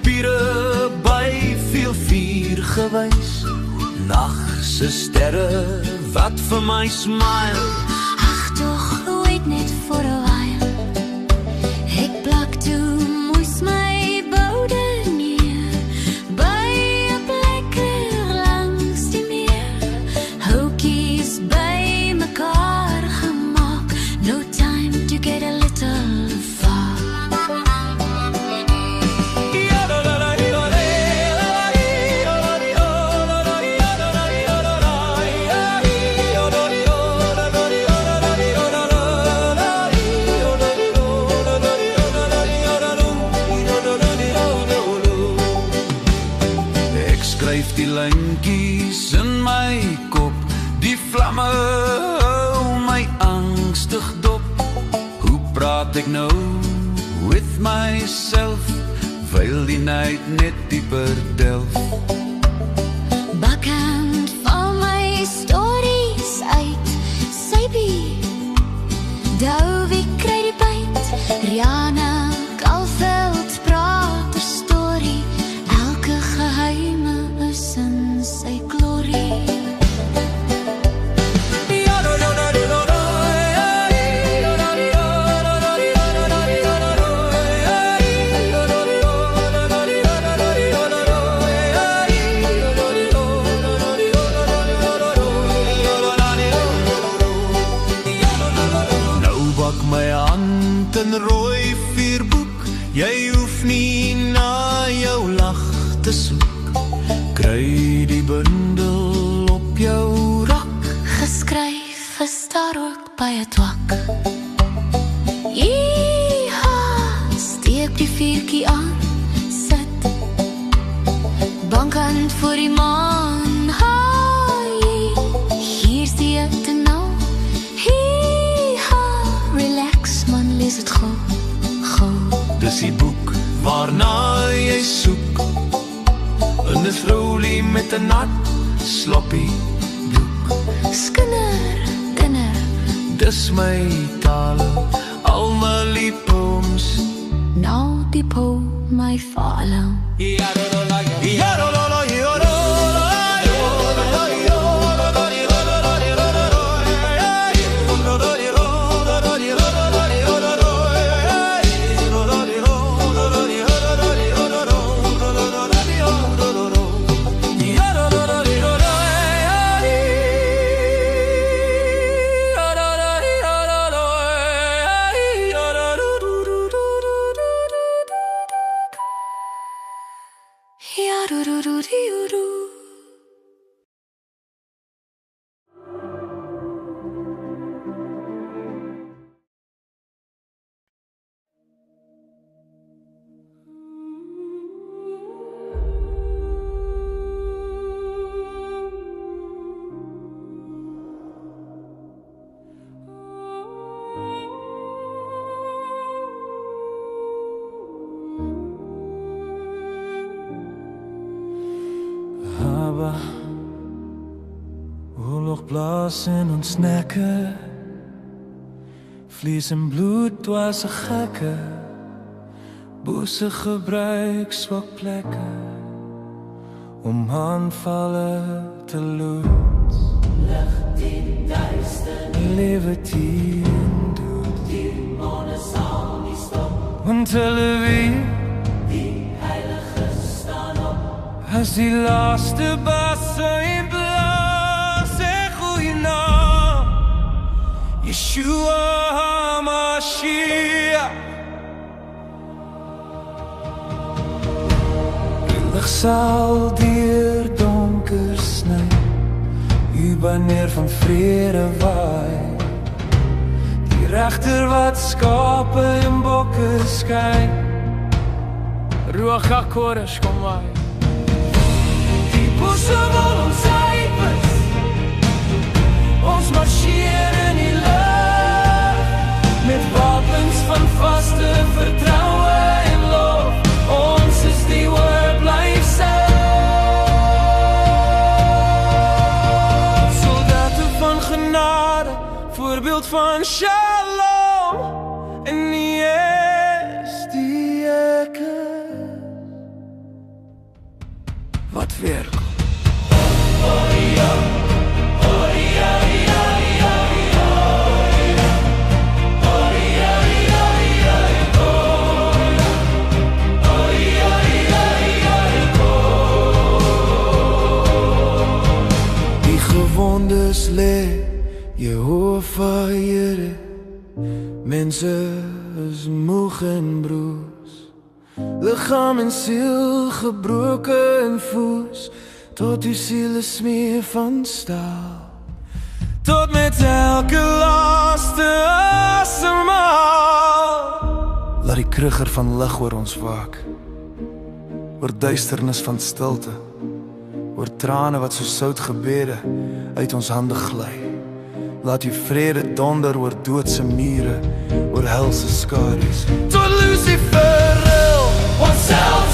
spiere by veel vuur gewys. Nagse sterre wat vir my smile. Ag tog, wait net for a while. Ek plak toe moes my boude neer by 'n plek langs die meer. Houtjies by mekaar gemaak. No time to get a little far. Die lyntjies in my kop, die vlamme hou my angstig dop. Hoe praat ek nou with myself, wyl die night net dieper delf. Bakkant val my stories uit, Sypie, Douwie kry die byt, Rihanna Kalveld praat 'n storie, elke geheime is in sy glorie. Nou bak my hand in rooi vuurboek, jy hoef nie na jou lag te soek. Kry die bundel op jou rak, Geskryf is daar ook by 'n twak. Iha, steek die vuurtjie aan, sit bankant voor die maan. Haai, hier's die ete nou. Iha, relax man, lees het gou, gou. dis die boek waarna jy soek. En 'n vroulie met 'n nat sloppie broek. Skinder, kinder, Dis my taal, al my lipoms. nou die po my follow. Oorlog blaas in ons nekke, vlees en bloed dwars 'n gekke, bose gebruik swak plekke om aanvalle te lood. Lig die duister, lewe teen dood, die mone sal nie stop, want hulle weet die heilige staan op, as die laaste basse in blaas en goeie naam, Yeshua HaMashiach. Die lig sal deur donker sny, u banner van vrede waai, die regter wat skape en bokke skei, Ruach HaKodesh kom waai. Die bosse wil ons uitwis, ons marcheer in die lug, met wapens van vaste vertroue en lof, ons is die woord blyf sê. Soldate van genade, voorbeeld van shalom, en nie is die ekke wat weer kom. Die gewondes lê Jehovah Here. Mense is moeg en broos, liggaam en siel gebroken en voes, tot uw siel is smeer van staal, Tot met elke laaste asemhaal. laat die krigger van lig oor ons waak, oor duisternis van stilte, oor trane wat so sout gebede uit ons hande gly. Laat uw vrede donder oor doodse mure, oor helse skadu's, Tot Lucifer, onsself